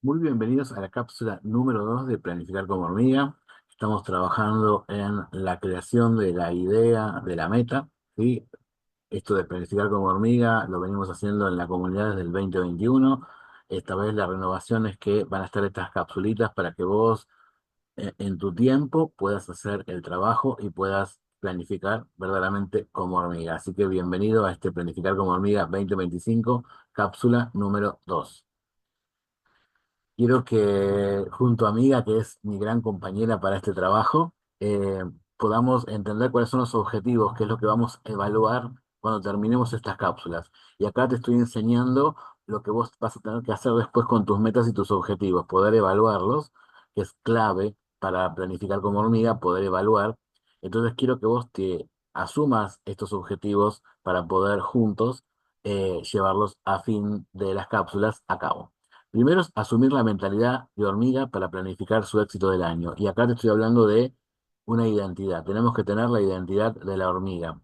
Muy bienvenidos a la cápsula número 2 de Planificar como hormiga. Estamos trabajando en la creación de la idea de la meta, ¿sí? Esto de planificar como hormiga lo venimos haciendo en la comunidad desde el 2021. Esta vez la renovación es que van a estar estas capsulitas para que vos en tu tiempo puedas hacer el trabajo y puedas planificar verdaderamente como hormiga. Así que bienvenido a este Planificar como hormiga 2025, cápsula número 2. Quiero que junto a Amiga, que es mi gran compañera para este trabajo, podamos entender cuáles son los objetivos, qué es lo que vamos a evaluar cuando terminemos estas cápsulas. Y acá te estoy enseñando lo que vos vas a tener que hacer después con tus metas y tus objetivos, poder evaluarlos, que es clave para planificar como hormiga, poder evaluar. Entonces quiero que vos te asumas estos objetivos para poder juntos llevarlos a fin de las cápsulas a cabo. Primero es asumir la mentalidad de hormiga para planificar su éxito del año. Y acá te estoy hablando de una identidad. Tenemos que tener la identidad de la hormiga,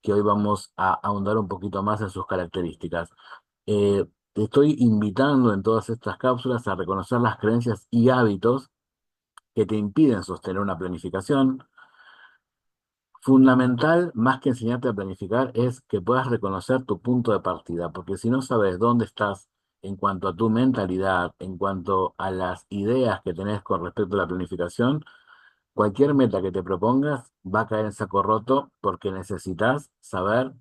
que hoy vamos a ahondar un poquito más en sus características. Te estoy invitando en todas estas cápsulas a reconocer las creencias y hábitos que te impiden sostener una planificación. Fundamental, más que enseñarte a planificar, es que puedas reconocer tu punto de partida, porque si no sabes dónde estás en cuanto a tu mentalidad, en cuanto a las ideas que tenés con respecto a la planificación, cualquier meta que te propongas va a caer en saco roto porque necesitas saber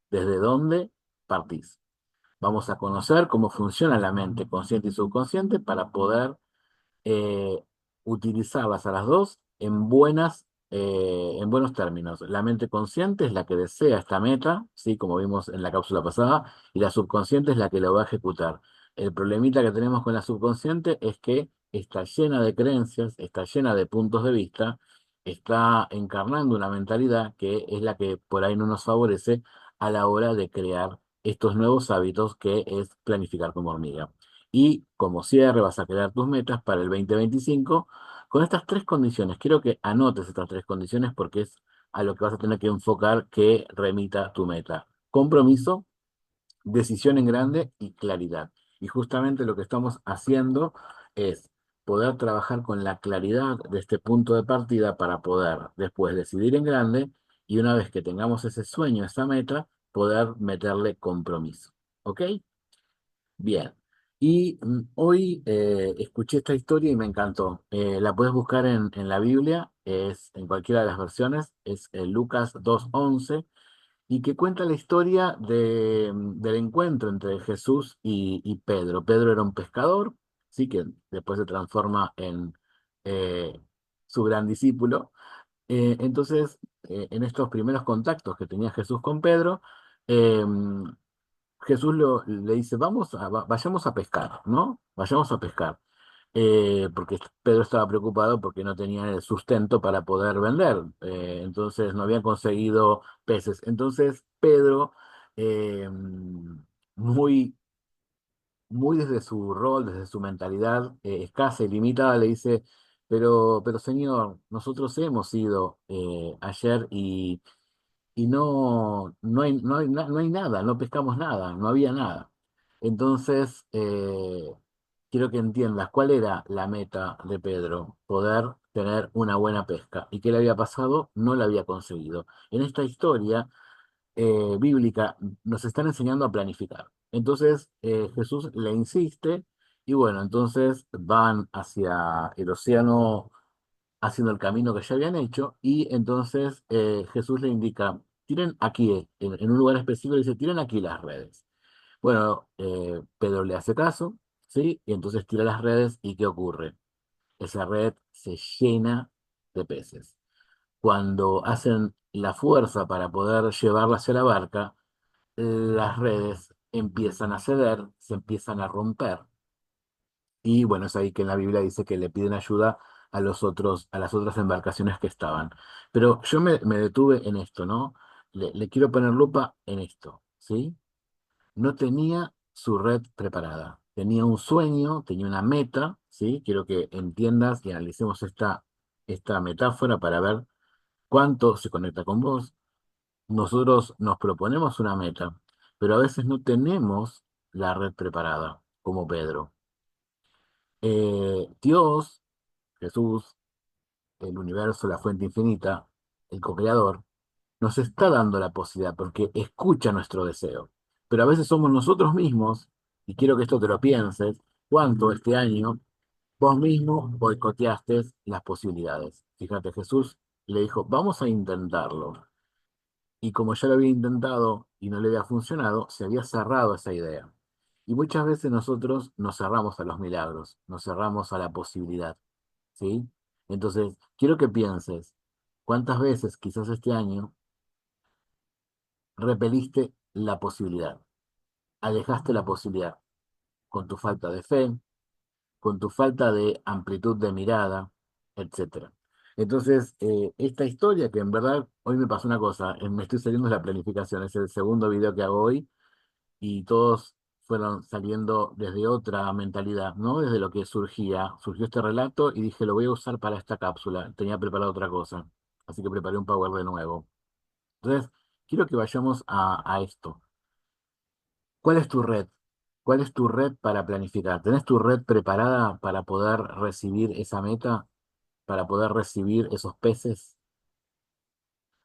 desde dónde partís. Vamos a conocer cómo funciona la mente consciente y subconsciente para poder eh, utilizarlas a las dos en buenos términos. La mente consciente es la que desea esta meta, ¿sí? Como vimos en la cápsula pasada, y la subconsciente es la que lo va a ejecutar. El problemita que tenemos con la subconsciente es que está llena de creencias, está llena de puntos de vista, está encarnando una mentalidad que es la que por ahí no nos favorece a la hora de crear estos nuevos hábitos que es planificar como hormiga. Y como cierre vas a crear tus metas para el 2025 con estas tres condiciones. Quiero que anotes estas tres condiciones porque es a lo que vas a tener que enfocar que remita tu meta. Compromiso, decisión en grande y claridad. Y justamente lo que estamos haciendo es poder trabajar con la claridad de este punto de partida para poder después decidir en grande y una vez que tengamos ese sueño, esa meta, poder meterle compromiso. ¿Ok? Bien. Y hoy escuché esta historia y me encantó. La puedes buscar en la Biblia, es en cualquiera de las versiones, es Lucas 2:11 y que cuenta la historia del encuentro entre Jesús y Pedro. Pedro era un pescador, sí, que después se transforma en eh, su gran discípulo. En estos primeros contactos que tenía Jesús con Pedro, eh, Jesús le dice, vayamos a pescar, ¿no? Vayamos a pescar. Porque Pedro estaba preocupado porque no tenía el sustento para poder vender. Entonces no habían conseguido peces. Entonces Pedro, eh, muy, muy desde su rol, desde su mentalidad escasa y limitada, le dice, pero Señor, nosotros hemos ido ayer y no hay nada, no pescamos nada, no había nada. Entonces, quiero que entiendas cuál era la meta de Pedro, poder tener una buena pesca. ¿Y qué le había pasado? No la había conseguido. En esta historia bíblica nos están enseñando a planificar. Entonces, Jesús le insiste y bueno, entonces van hacia el océano haciendo el camino que ya habían hecho, y entonces Jesús le indica, tiren aquí, en un lugar específico, le dice, tiren aquí las redes. Bueno, Pedro le hace caso, ¿sí? Y entonces tira las redes, ¿y qué ocurre? Esa red se llena de peces. Cuando hacen la fuerza para poder llevarla hacia la barca, las redes empiezan a ceder, se empiezan a romper y bueno, es ahí que en la Biblia dice que le piden ayuda a las otras embarcaciones que estaban. Pero yo me detuve en esto, ¿no? Le quiero poner lupa en esto, ¿sí? No tenía su red preparada. Tenía un sueño, tenía una meta, ¿sí? Quiero que entiendas y analicemos esta metáfora para ver cuánto se conecta con vos. Nosotros nos proponemos una meta, pero a veces no tenemos la red preparada, como Pedro. Dios, Jesús, el universo, la fuente infinita, el co-creador, nos está dando la posibilidad porque escucha nuestro deseo. Pero a veces somos nosotros mismos, y quiero que esto te lo pienses, cuánto este año vos mismo boicoteaste las posibilidades. Fíjate, Jesús le dijo, vamos a intentarlo. Y como ya lo había intentado y no le había funcionado, se había cerrado esa idea. Y muchas veces nosotros nos cerramos a los milagros, nos cerramos a la posibilidad, ¿sí? Entonces, quiero que pienses, ¿cuántas veces quizás este año repeliste la posibilidad, alejaste la posibilidad con tu falta de fe, con tu falta de amplitud de mirada, etcétera? Entonces, esta historia que en verdad hoy me pasó una cosa, me estoy saliendo de la planificación, es el segundo video que hago hoy y todos fueron saliendo desde otra mentalidad, ¿no? Desde lo que surgió este relato y dije, lo voy a usar para esta cápsula, tenía preparado otra cosa, así que preparé un power de nuevo. Entonces, quiero que vayamos a esto. ¿Cuál es tu red? ¿Cuál es tu red para planificar? ¿Tenés tu red preparada para poder recibir esa meta? ¿Para poder recibir esos peces?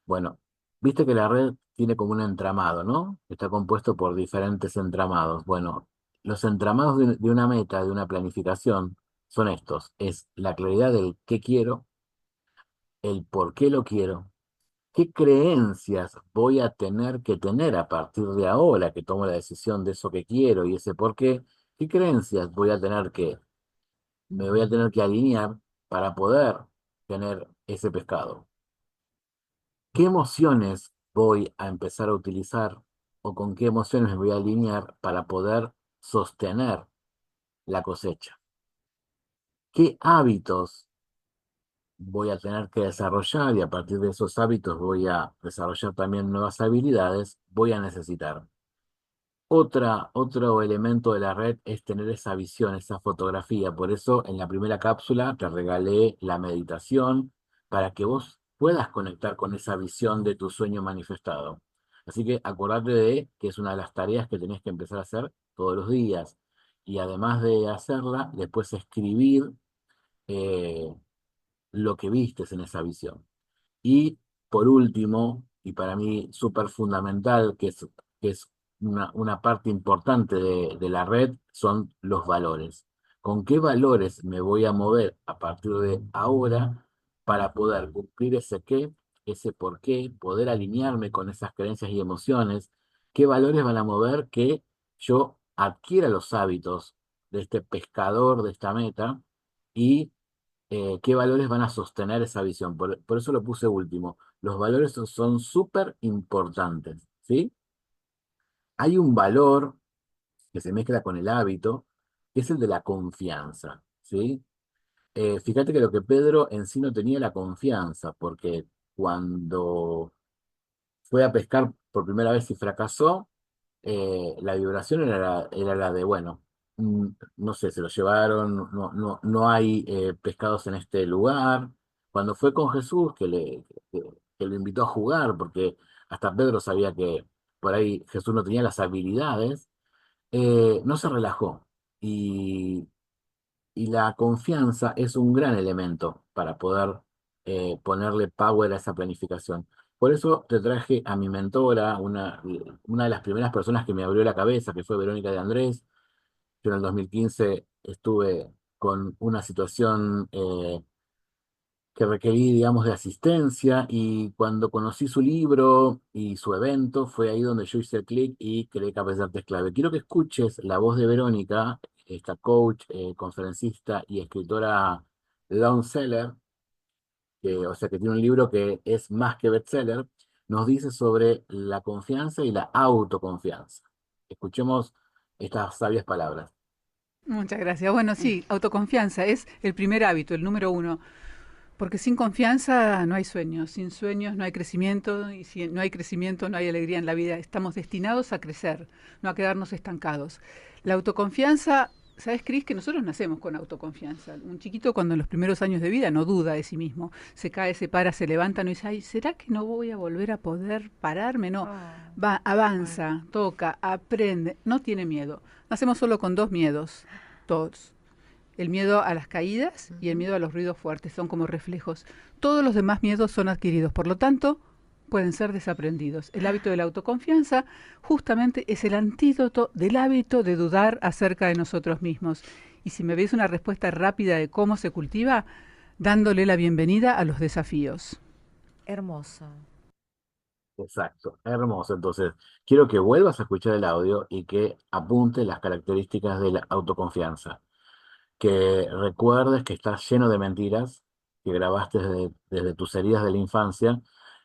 Bueno, viste que la red tiene como un entramado, ¿no? Está compuesto por diferentes entramados. Bueno, los entramados de una meta, de una planificación, son estos. Es la claridad del qué quiero, el por qué lo quiero, qué creencias voy a tener que tener a partir de ahora que tomo la decisión de eso que quiero y ese por qué, qué creencias me voy a tener que alinear para poder tener ese pescado. ¿Qué emociones voy a empezar a utilizar o con qué emociones me voy a alinear para poder sostener la cosecha? ¿Qué hábitos voy a tener que desarrollar y a partir de esos hábitos voy a desarrollar también nuevas habilidades? Voy a necesitar. Otro elemento de la red es tener esa visión, esa fotografía. Por eso en la primera cápsula te regalé la meditación para que vos puedas conectar con esa visión de tu sueño manifestado. Así que acordate de que es una de las tareas que tenés que empezar a hacer todos los días. Y además de hacerla, después escribir eh, lo que vistes en esa visión. Y por último, y para mí súper fundamental, que es una parte importante de la red, son los valores. ¿Con qué valores me voy a mover a partir de ahora para poder cumplir ese qué, ese por qué, poder alinearme con esas creencias y emociones? ¿Qué valores van a mover que yo adquiera los hábitos de este pescador, de esta meta? Y qué valores van a sostener esa visión. Por eso lo puse último. Los valores son súper importantes, ¿sí? Hay un valor que se mezcla con el hábito, que es el de la confianza, ¿sí? Fíjate que lo que Pedro en sí no tenía la confianza, porque cuando fue a pescar por primera vez y fracasó, la vibración era la de, bueno, no sé, se lo llevaron, no hay pescados en este lugar. Cuando fue con Jesús, que lo invitó a jugar, porque hasta Pedro sabía que por ahí Jesús no tenía las habilidades, no se relajó. Y la confianza es un gran elemento para poder ponerle power a esa planificación. Por eso te traje a mi mentora, una de las primeras personas que me abrió la cabeza, que fue Verónica de Andrés. Yo en el 2015 estuve con una situación que requerí, digamos, de asistencia y cuando conocí su libro y su evento, fue ahí donde yo hice el clic y creé Cabezarte Clave. Quiero que escuches la voz de Verónica, esta coach, conferencista y escritora long seller, o sea que tiene un libro que es más que bestseller, nos dice sobre la confianza y la autoconfianza. Escuchemos estas sabias palabras. Muchas gracias. Bueno, sí, autoconfianza es el primer hábito, el número uno. Porque sin confianza no hay sueños, sin sueños no hay crecimiento y si no hay crecimiento no hay alegría en la vida. Estamos destinados a crecer, no a quedarnos estancados. La autoconfianza, ¿sabes, Cris? Que nosotros nacemos con autoconfianza. Un chiquito cuando en los primeros años de vida no duda de sí mismo, se cae, se para, se levanta, no dice, ay, ¿será que no voy a volver a poder pararme? No, va, avanza, toca, aprende, no tiene miedo. Nacemos solo con dos miedos, todos. El miedo a las caídas y el Ujú. miedo a los ruidos fuertes son como reflejos. Todos los demás miedos son adquiridos, por lo tanto, pueden ser desaprendidos. El hábito de la autoconfianza justamente es el antídoto del hábito de dudar acerca de nosotros mismos. Y si me veis una respuesta rápida de cómo se cultiva, dándole la bienvenida a los desafíos. Hermoso. Exacto, hermoso. Entonces, quiero que vuelvas a escuchar el audio y que apunte las características de la autoconfianza. Que recuerdes que estás lleno de mentiras que grabaste desde tus heridas de la infancia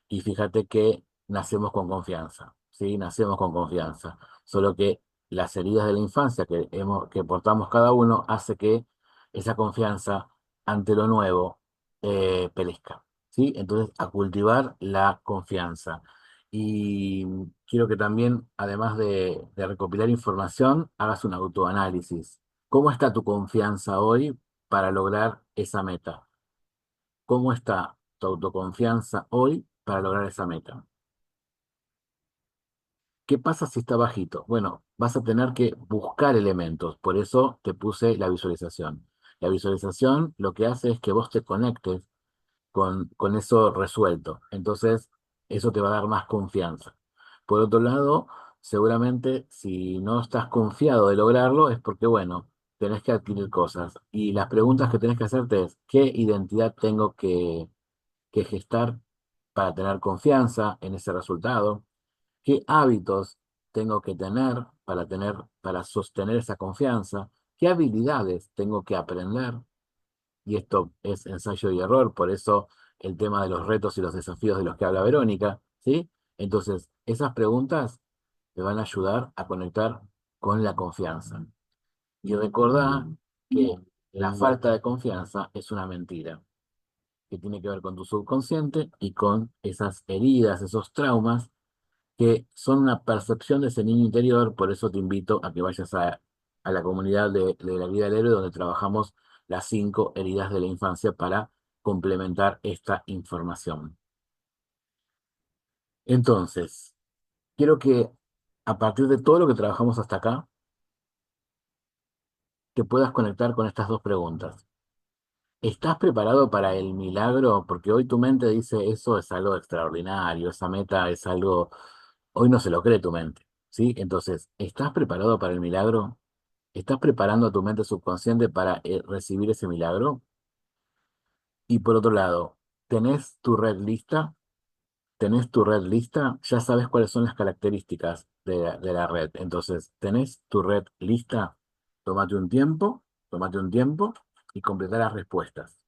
y fíjate que nacemos con confianza, ¿sí? Nacemos con confianza. Solo que las heridas de la infancia que portamos cada uno hace que esa confianza ante lo nuevo perezca, ¿sí? Entonces, a cultivar la confianza. Y quiero que también, además de recopilar información, hagas un autoanálisis. ¿Cómo está tu confianza hoy para lograr esa meta? ¿Cómo está tu autoconfianza hoy para lograr esa meta? ¿Qué pasa si está bajito? Bueno, vas a tener que buscar elementos, por eso te puse la visualización. La visualización lo que hace es que vos te conectes con eso resuelto. Entonces, eso te va a dar más confianza. Por otro lado, seguramente si no estás confiado de lograrlo es porque, bueno, tenés que adquirir cosas. Y las preguntas que tenés que hacerte es, ¿qué identidad tengo que gestar para tener confianza en ese resultado? ¿Qué hábitos tengo que para sostener esa confianza? ¿Qué habilidades tengo que aprender? Y esto es ensayo y error, por eso el tema de los retos y los desafíos de los que habla Verónica, ¿sí? Entonces, esas preguntas te van a ayudar a conectar con la confianza. Y recordá que la falta de confianza es una mentira, que tiene que ver con tu subconsciente y con esas heridas, esos traumas que son una percepción de ese niño interior, por eso te invito a que vayas a la comunidad de la vida del héroe, donde trabajamos las 5 heridas de la infancia para complementar esta información. Entonces, quiero que a partir de todo lo que trabajamos hasta acá, te puedas conectar con estas dos preguntas. ¿Estás preparado para el milagro? Porque hoy tu mente dice, eso es algo extraordinario, esa meta es algo, hoy no se lo cree tu mente, ¿sí? Entonces, ¿estás preparado para el milagro? ¿Estás preparando a tu mente subconsciente para recibir ese milagro? Y por otro lado, ¿tenés tu red lista? ¿Tenés tu red lista? Ya sabes cuáles son las características de la red. Entonces, ¿tenés tu red lista? Tómate un tiempo, tómate un tiempo y completa las respuestas.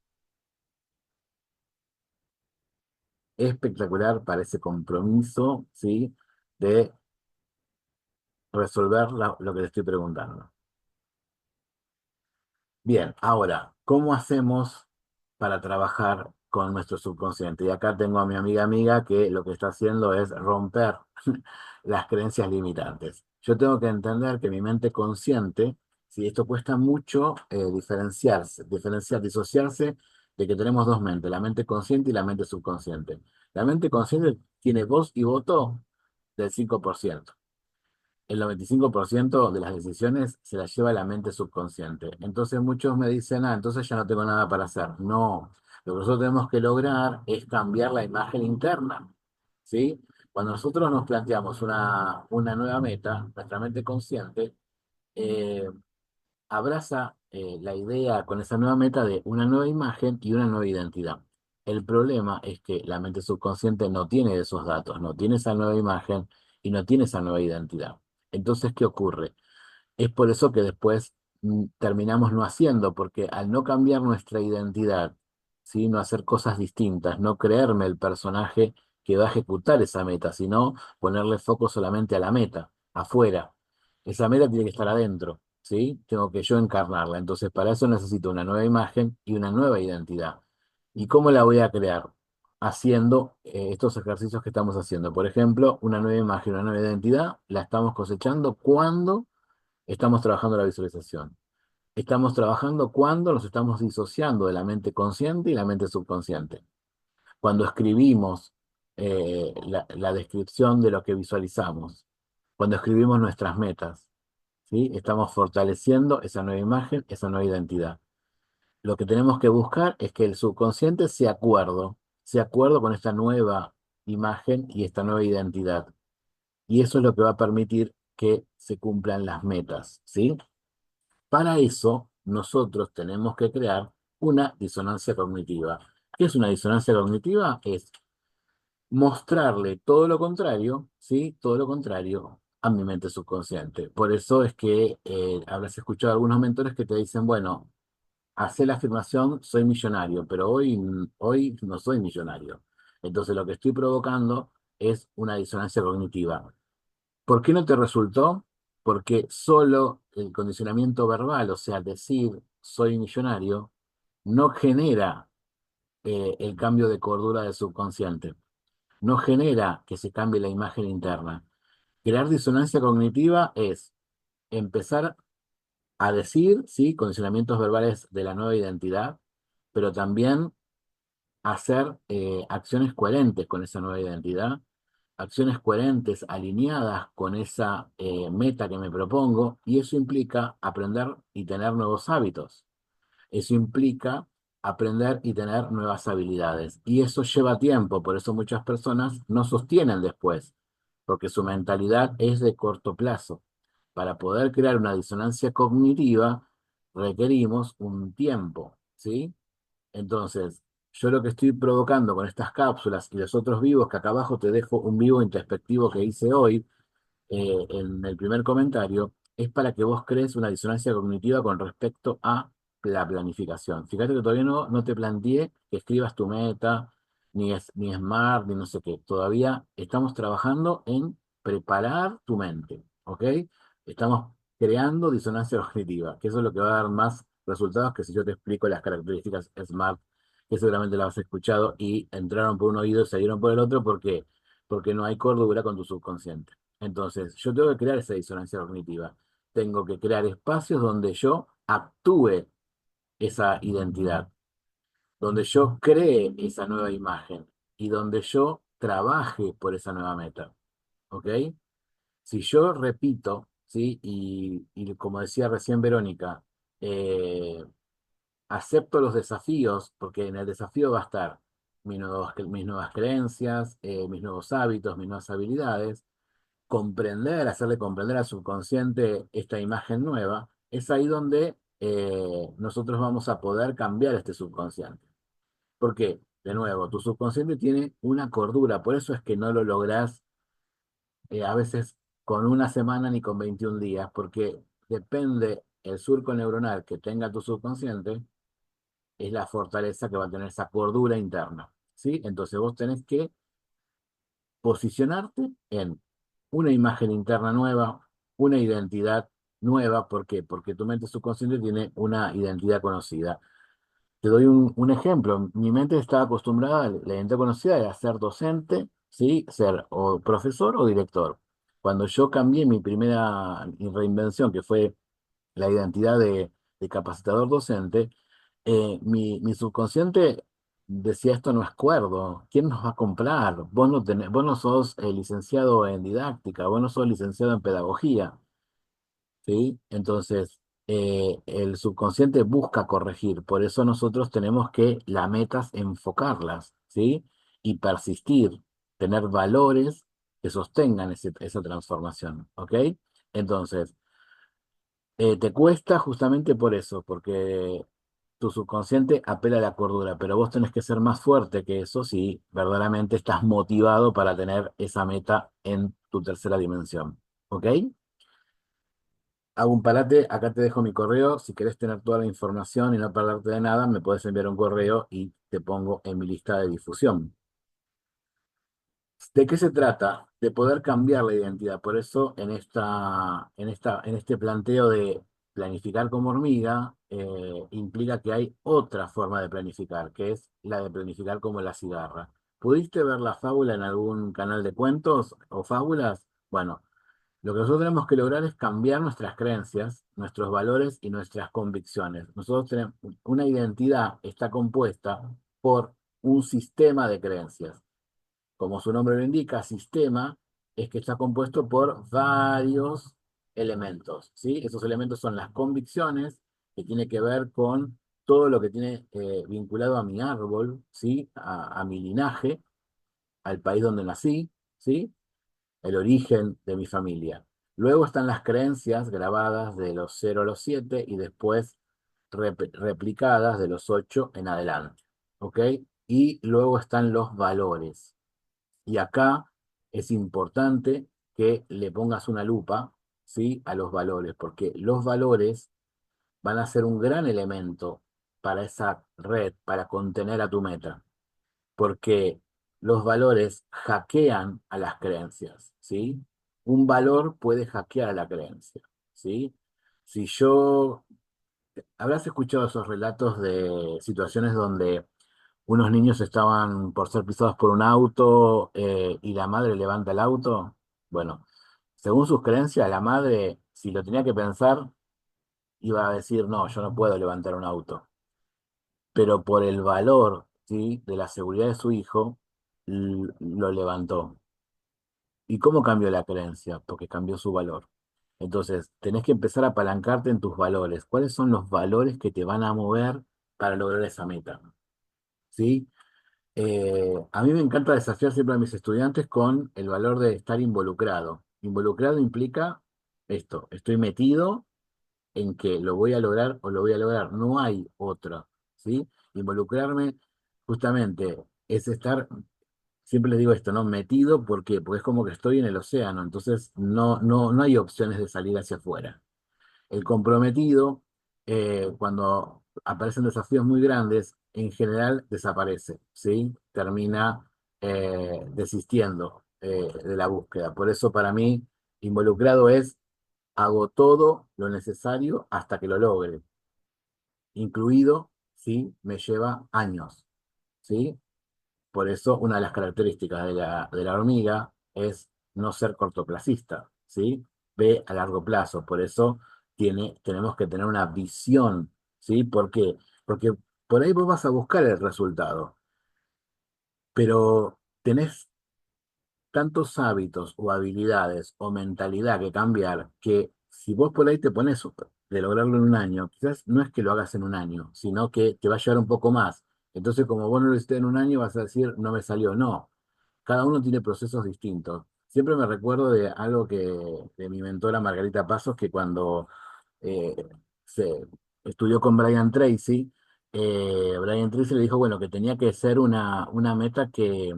Espectacular para ese compromiso, ¿sí? De resolver lo que te estoy preguntando. Bien, ahora, ¿cómo hacemos para trabajar con nuestro subconsciente? Y acá tengo a mi amiga que lo que está haciendo es romper las creencias limitantes. Yo tengo que entender que mi mente consciente, si esto cuesta mucho disociarse de que tenemos dos mentes, la mente consciente y la mente subconsciente. La mente consciente tiene voz y voto del 5%. El 95% de las decisiones se las lleva la mente subconsciente. Entonces muchos me dicen, entonces ya no tengo nada para hacer. No, lo que nosotros tenemos que lograr es cambiar la imagen interna, ¿sí? Cuando nosotros nos planteamos una nueva meta, nuestra mente consciente eh, abraza la idea con esa nueva meta de una nueva imagen y una nueva identidad. El problema es que la mente subconsciente no tiene esos datos, no tiene esa nueva imagen y no tiene esa nueva identidad. Entonces, ¿qué ocurre? Es por eso que después terminamos no haciendo, porque al no cambiar nuestra identidad, ¿sí? No hacer cosas distintas, no creerme el personaje que va a ejecutar esa meta, sino ponerle foco solamente a la meta, afuera. Esa meta tiene que estar adentro, ¿sí? Tengo que yo encarnarla. Entonces, para eso necesito una nueva imagen y una nueva identidad. ¿Y cómo la voy a crear? Haciendo estos ejercicios que estamos haciendo. Por ejemplo, una nueva imagen, una nueva identidad, la estamos cosechando cuando estamos trabajando la visualización. Estamos trabajando cuando nos estamos disociando de la mente consciente y la mente subconsciente. Cuando escribimos la descripción de lo que visualizamos. Cuando escribimos nuestras metas. ¿Sí? Estamos fortaleciendo esa nueva imagen, esa nueva identidad. Lo que tenemos que buscar es que el subconsciente se acuerdo con esta nueva imagen y esta nueva identidad. Y eso es lo que va a permitir que se cumplan las metas, ¿sí? Para eso, nosotros tenemos que crear una disonancia cognitiva. ¿Qué es una disonancia cognitiva? Es mostrarle todo lo contrario, ¿sí? Todo lo contrario a mi mente subconsciente. Por eso es que habrás escuchado a algunos mentores que te dicen, bueno, hace la afirmación, soy millonario, pero hoy no soy millonario. Entonces lo que estoy provocando es una disonancia cognitiva. ¿Por qué no te resultó? Porque solo el condicionamiento verbal, o sea, decir soy millonario, no genera el cambio de cordura del subconsciente, no genera que se cambie la imagen interna. Crear disonancia cognitiva es empezar a decir, sí, condicionamientos verbales de la nueva identidad, pero también hacer acciones coherentes con esa nueva identidad, acciones coherentes alineadas con esa meta que me propongo, y eso implica aprender y tener nuevos hábitos. Eso implica aprender y tener nuevas habilidades. Y eso lleva tiempo, por eso muchas personas no sostienen después, porque su mentalidad es de corto plazo. Para poder crear una disonancia cognitiva requerimos un tiempo, ¿sí? Entonces, yo lo que estoy provocando con estas cápsulas y los otros vivos, que acá abajo te dejo un vivo introspectivo que hice hoy, en el primer comentario, es para que vos crees una disonancia cognitiva con respecto a la planificación. Fíjate que todavía no te planteé que escribas tu meta, ni SMART, ni no sé qué. Todavía estamos trabajando en preparar tu mente, ¿ok? Estamos creando disonancia cognitiva, que eso es lo que va a dar más resultados que si yo te explico las características SMART, que seguramente las has escuchado y entraron por un oído y salieron por el otro, porque no hay cordura con tu subconsciente. Entonces, yo tengo que crear esa disonancia cognitiva. Tengo que crear espacios donde yo actúe esa identidad, donde yo cree esa nueva imagen y donde yo trabaje por esa nueva meta. ¿Ok? Si yo repito, ¿sí? Y como decía recién Verónica, eh, acepto los desafíos, porque en el desafío va a estar mis nuevas creencias, mis nuevos hábitos, mis nuevas habilidades, comprender, hacerle comprender al subconsciente esta imagen nueva, es ahí donde nosotros vamos a poder cambiar este subconsciente. ¿Por qué? De nuevo, tu subconsciente tiene una cordura, por eso es que no lo lográs a veces con una semana ni con 21 días, porque depende el surco neuronal que tenga tu subconsciente, es la fortaleza que va a tener esa cordura interna, ¿sí? Entonces vos tenés que posicionarte en una imagen interna nueva, una identidad nueva. ¿Por qué? Porque tu mente subconsciente tiene una identidad conocida. Te doy un ejemplo. Mi mente estaba acostumbrada, la identidad conocida era ser docente, ¿sí? Ser o profesor o director. Cuando yo cambié mi primera reinvención, que fue la identidad de capacitador docente, mi subconsciente decía, esto no es cuerdo, ¿quién nos va a comprar? Vos no sos licenciado en didáctica, vos no sos licenciado en pedagogía, ¿sí? Entonces, el subconsciente busca corregir, por eso nosotros tenemos que las metas enfocarlas, ¿sí? Y persistir, tener valores que sostengan esa transformación, ¿ok? Entonces, te cuesta justamente por eso, porque tu subconsciente apela a la cordura, pero vos tenés que ser más fuerte que eso si verdaderamente estás motivado para tener esa meta en tu tercera dimensión. ¿Ok? Hago un parate, acá te dejo mi correo. Si querés tener toda la información y no perderte de nada, me puedes enviar un correo y te pongo en mi lista de difusión. ¿De qué se trata? De poder cambiar la identidad. Por eso en este planteo de planificar como hormiga, implica que hay otra forma de planificar, que es la de planificar como la cigarra. ¿Pudiste ver la fábula en algún canal de cuentos o fábulas? Bueno, lo que nosotros tenemos que lograr es cambiar nuestras creencias, nuestros valores y nuestras convicciones. Nosotros tenemos una identidad, está compuesta por un sistema de creencias. Como su nombre lo indica, sistema es que está compuesto por varios elementos, ¿sí? Esos elementos son las convicciones, que tiene que ver con todo lo que tiene vinculado a mi árbol, ¿sí? A mi linaje, al país donde nací, ¿sí? El origen de mi familia. Luego están las creencias grabadas de los 0 a los 7 y después replicadas de los 8 en adelante, ¿ok? Y luego están los valores. Y acá es importante que le pongas una lupa, ¿sí? A los valores, porque los valores van a ser un gran elemento para esa red, para contener a tu meta, porque los valores hackean a las creencias, ¿sí? Un valor puede hackear a la creencia, ¿sí? Si yo, habrás escuchado esos relatos de situaciones donde unos niños estaban por ser pisados por un auto y la madre levanta el auto. Bueno, según sus creencias, la madre, si lo tenía que pensar, iba a decir, no, yo no puedo levantar un auto. Pero por el valor, ¿sí? De la seguridad de su hijo, lo levantó. ¿Y cómo cambió la creencia? Porque cambió su valor. Entonces, tenés que empezar a apalancarte en tus valores. ¿Cuáles son los valores que te van a mover para lograr esa meta? ¿Sí? A mí me encanta desafiar siempre a mis estudiantes con el valor de estar involucrado. Involucrado implica esto, estoy metido en que lo voy a lograr o lo voy a lograr, no hay otra, ¿sí? Involucrarme justamente es estar, siempre les digo esto, ¿no? Metido, ¿por qué? Porque es como que estoy en el océano, entonces no hay opciones de salir hacia afuera. El comprometido, cuando aparecen desafíos muy grandes, en general desaparece, ¿sí? Termina desistiendo de la búsqueda. Por eso para mí, involucrado es, hago todo lo necesario hasta que lo logre, incluido si me lleva años, ¿sí? Por eso una de las características de la hormiga es no ser cortoplacista, ¿sí? Ve a largo plazo. Por eso tenemos que tener una visión, ¿sí? ¿Por qué? Porque por ahí vos vas a buscar el resultado, pero tenés tantos hábitos o habilidades o mentalidad que cambiar que si vos por ahí te pones de lograrlo en un año, quizás no es que lo hagas en un año, sino que te va a llevar un poco más. Entonces, como vos no lo hiciste en un año, vas a decir, no me salió. No, cada uno tiene procesos distintos. Siempre me recuerdo de algo de mi mentora Margarita Pasos, que cuando eh, se estudió con Brian Tracy le dijo, bueno, que tenía que ser una meta que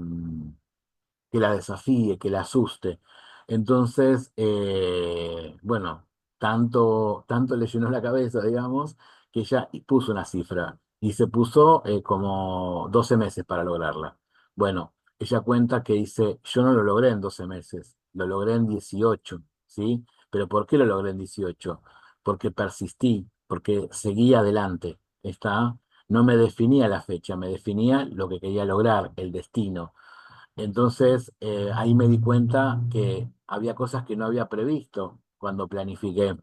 la desafíe, que la asuste. Entonces, bueno, tanto le llenó la cabeza, digamos, que ella puso una cifra y se puso como 12 meses para lograrla. Bueno, ella cuenta que dice, yo no lo logré en 12 meses, lo logré en 18, ¿sí? ¿Pero por qué lo logré en 18? Porque persistí, porque seguí adelante, ¿está? No me definía la fecha, me definía lo que quería lograr, el destino. Entonces, ahí me di cuenta que había cosas que no había previsto cuando planifiqué,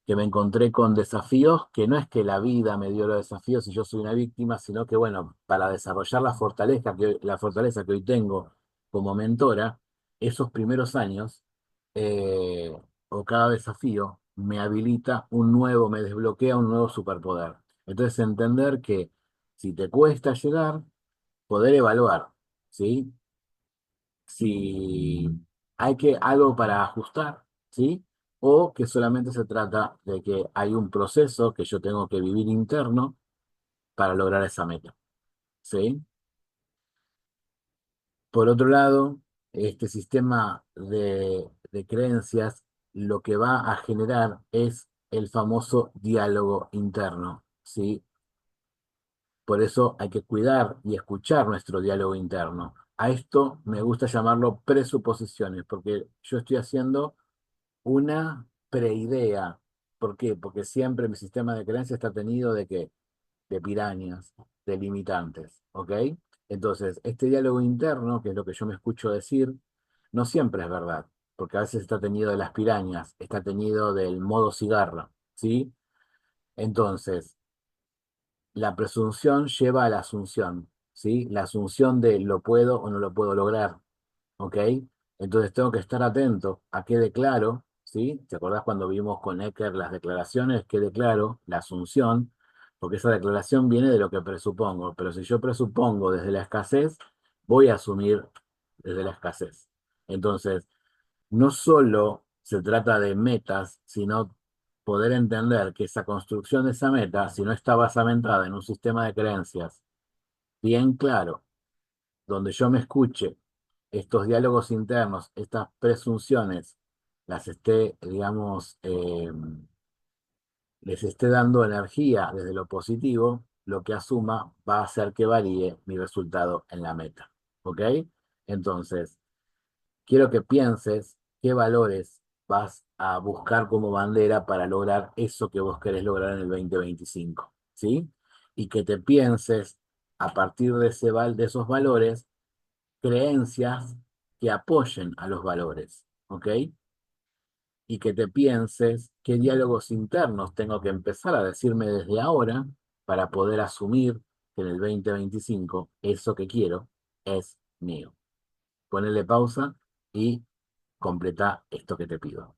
que me encontré con desafíos, que no es que la vida me dio los desafíos y yo soy una víctima, sino que, bueno, para desarrollar la fortaleza que hoy tengo como mentora, esos primeros años, eh, o cada desafío, me habilita me desbloquea un nuevo superpoder. Entonces, entender que si te cuesta llegar, poder evaluar. ¿Sí? Si hay algo para ajustar, ¿sí? O que solamente se trata de que hay un proceso que yo tengo que vivir interno para lograr esa meta, ¿sí? Por otro lado, este sistema de creencias lo que va a generar es el famoso diálogo interno, ¿sí? Por eso hay que cuidar y escuchar nuestro diálogo interno. A esto me gusta llamarlo presuposiciones, porque yo estoy haciendo una preidea. ¿Por qué? Porque siempre mi sistema de creencias está tenido de que de pirañas, de limitantes, ¿ok? Entonces, este diálogo interno, que es lo que yo me escucho decir, no siempre es verdad, porque a veces está tenido de las pirañas, está tenido del modo cigarra, ¿sí? Entonces, la presunción lleva a la asunción, ¿sí? La asunción de lo puedo o no lo puedo lograr, ¿ok? Entonces tengo que estar atento a qué declaro, ¿sí? ¿Te acordás cuando vimos con Ecker las declaraciones? ¿Qué declaro? La asunción. porque esa declaración viene de lo que presupongo, pero si yo presupongo desde la escasez, voy a asumir desde la escasez. Entonces, no solo se trata de metas, sino poder entender que esa construcción de esa meta, si no está basamentada en un sistema de creencias bien claro, donde yo me escuche estos diálogos internos, estas presunciones, las esté, digamos, les esté dando energía desde lo positivo, lo que asuma va a hacer que varíe mi resultado en la meta. ¿Ok? Entonces, quiero que pienses qué valores vas a buscar como bandera para lograr eso que vos querés lograr en el 2025. ¿Sí? Y que te pienses a partir de de esos valores creencias que apoyen a los valores, ¿ok? Y que te pienses qué diálogos internos tengo que empezar a decirme desde ahora para poder asumir que en el 2025 eso que quiero es mío. Ponele pausa y completa esto que te pido.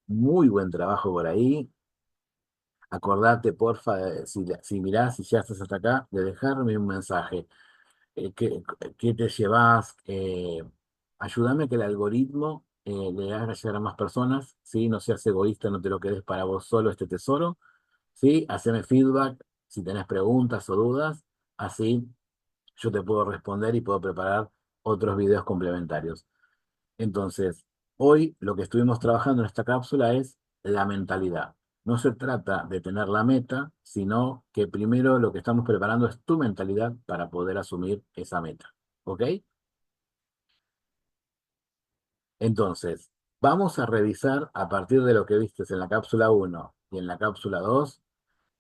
Muy buen trabajo por ahí. Acordate, porfa, si mirás, si ya estás hasta acá, de dejarme un mensaje. ¿Qué, qué te llevas? Ayúdame a que el algoritmo le haga llegar a más personas, ¿sí? No seas egoísta, no te lo quedes para vos solo este tesoro, ¿sí? Haceme feedback si tenés preguntas o dudas, así yo te puedo responder y puedo preparar otros videos complementarios. Entonces, hoy lo que estuvimos trabajando en esta cápsula es la mentalidad. No se trata de tener la meta, sino que primero lo que estamos preparando es tu mentalidad para poder asumir esa meta. ¿Ok? Entonces, vamos a revisar a partir de lo que vistes en la cápsula uno y en la cápsula 2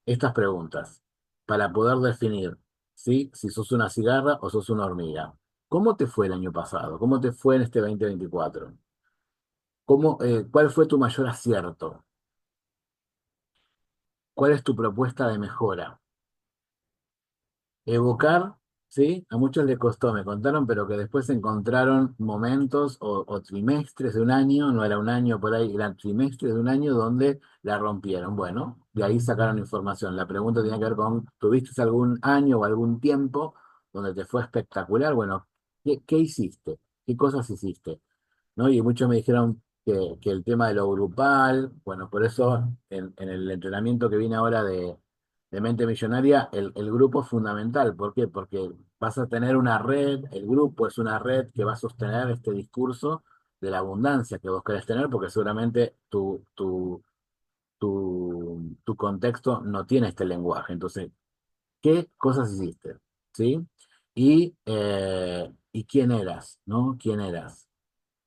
estas preguntas para poder definir, ¿sí? Si sos una cigarra o sos una hormiga. ¿Cómo te fue el año pasado? ¿Cómo te fue en este 2024? ¿Cuál fue tu mayor acierto? ¿Cuál es tu propuesta de mejora? Evocar, ¿sí? A muchos les costó, me contaron, pero que después encontraron momentos o trimestres de un año, no era un año por ahí, eran trimestres de un año donde la rompieron. Bueno, de ahí sacaron información. La pregunta tenía que ver con, ¿tuviste algún año o algún tiempo donde te fue espectacular? Bueno, ¿qué hiciste? ¿Qué cosas hiciste? ¿No? Y muchos me dijeron que el tema de lo grupal, bueno, por eso en el entrenamiento que viene ahora de Mente Millonaria, el grupo es fundamental. ¿Por qué? Porque vas a tener una red, el grupo es una red que va a sostener este discurso de la abundancia que vos querés tener, porque seguramente tu contexto no tiene este lenguaje. Entonces, ¿qué cosas hiciste? ¿Sí? Y quién eras, ¿no? ¿Quién eras?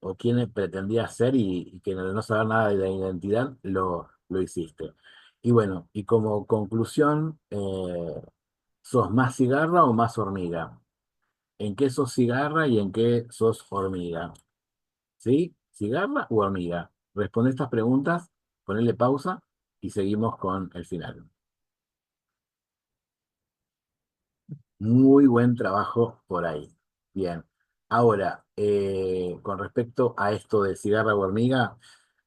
O quién pretendías ser y que al no saber nada de la identidad lo hiciste. Y bueno, y como conclusión, ¿sos más cigarra o más hormiga? ¿En qué sos cigarra y en qué sos hormiga? ¿Sí? ¿Cigarra u hormiga? Responde estas preguntas, ponele pausa y seguimos con el final. Muy buen trabajo por ahí. Bien. Ahora, con respecto a esto de cigarra o hormiga,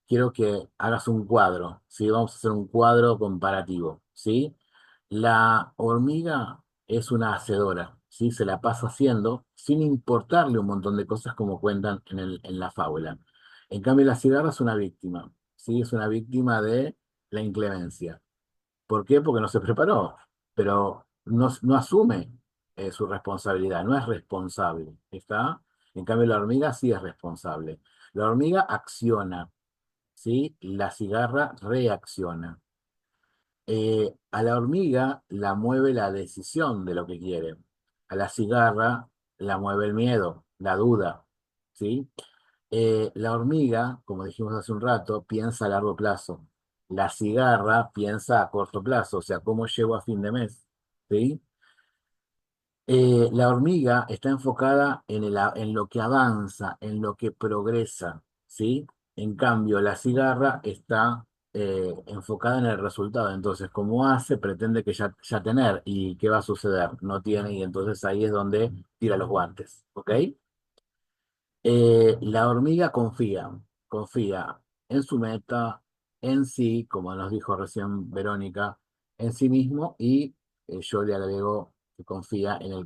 quiero que hagas un cuadro, ¿sí? Vamos a hacer un cuadro comparativo, ¿sí? La hormiga es una hacedora, ¿sí? Se la pasa haciendo sin importarle un montón de cosas como cuentan en la fábula. En cambio, la cigarra es una víctima, ¿sí? Es una víctima de la inclemencia. ¿Por qué? Porque no se preparó, pero no asume su responsabilidad, no es responsable, ¿está? En cambio, la hormiga sí es responsable. La hormiga acciona, ¿sí? La cigarra reacciona. A la hormiga la mueve la decisión de lo que quiere. A la cigarra la mueve el miedo, la duda, ¿sí? La hormiga, como dijimos hace un rato, piensa a largo plazo. La cigarra piensa a corto plazo, o sea, ¿cómo llego a fin de mes? ¿Sí? La hormiga está enfocada en lo que avanza, en lo que progresa, ¿sí? En cambio, la cigarra está enfocada en el resultado. Entonces, como hace, pretende que ya tener. ¿Y qué va a suceder? No tiene, y entonces ahí es donde tira los guantes, ¿ok? La hormiga confía en su meta, en sí, como nos dijo recién Verónica, en sí mismo y yo le agrego que confía en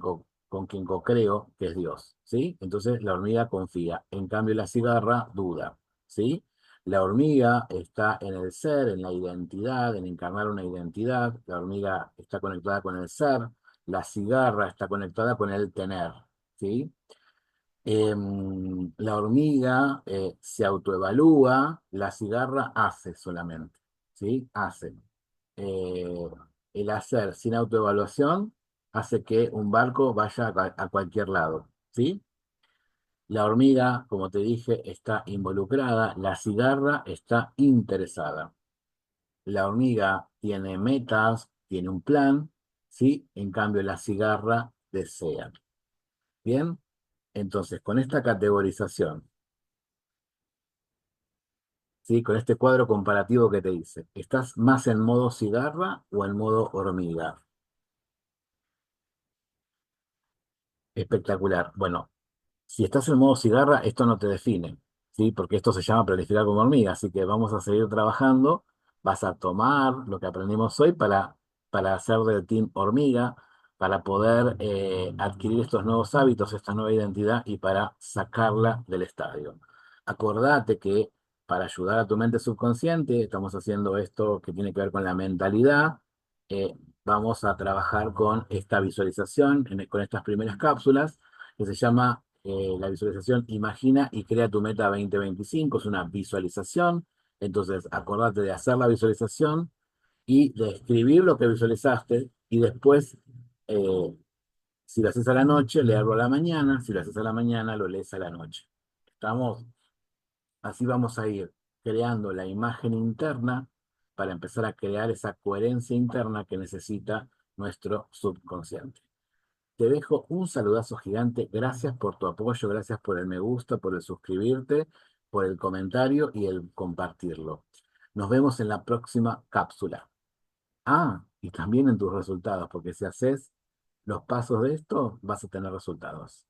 con quien co-creo, que es Dios, ¿sí? Entonces la hormiga confía, en cambio la cigarra duda, ¿sí? La hormiga está en el ser, en la identidad, en encarnar una identidad, la hormiga está conectada con el ser, la cigarra está conectada con el tener, ¿sí? La hormiga se autoevalúa, la cigarra hace solamente, ¿sí? Hace. Eh, el hacer sin autoevaluación hace que un barco vaya a cualquier lado, ¿sí? La hormiga, como te dije, está involucrada, la cigarra está interesada. La hormiga tiene metas, tiene un plan, ¿sí? En cambio, la cigarra desea. ¿Bien? Entonces, con esta categorización, ¿sí? Con este cuadro comparativo que te dice, ¿estás más en modo cigarra o en modo hormiga? Espectacular. Bueno, si estás en modo cigarra, esto no te define, ¿sí? Porque esto se llama planificar como hormiga, así que vamos a seguir trabajando. Vas a tomar lo que aprendimos hoy para hacer del team hormiga, para poder adquirir estos nuevos hábitos, esta nueva identidad y para sacarla del estadio. Acordate que para ayudar a tu mente subconsciente, estamos haciendo esto que tiene que ver con la mentalidad. Vamos a trabajar con esta visualización, con estas primeras cápsulas que se llama la visualización Imagina y crea tu meta 2025. Es una visualización. Entonces, acordate de hacer la visualización y de escribir lo que visualizaste y después, eh, si lo haces a la noche, leerlo a la mañana. Si lo haces a la mañana, lo lees a la noche. ¿Estamos? Así vamos a ir creando la imagen interna para empezar a crear esa coherencia interna que necesita nuestro subconsciente. Te dejo un saludazo gigante. Gracias por tu apoyo, gracias por el me gusta, por el suscribirte, por el comentario y el compartirlo. Nos vemos en la próxima cápsula. Ah, y también en tus resultados, porque si haces los pasos de esto, vas a tener resultados.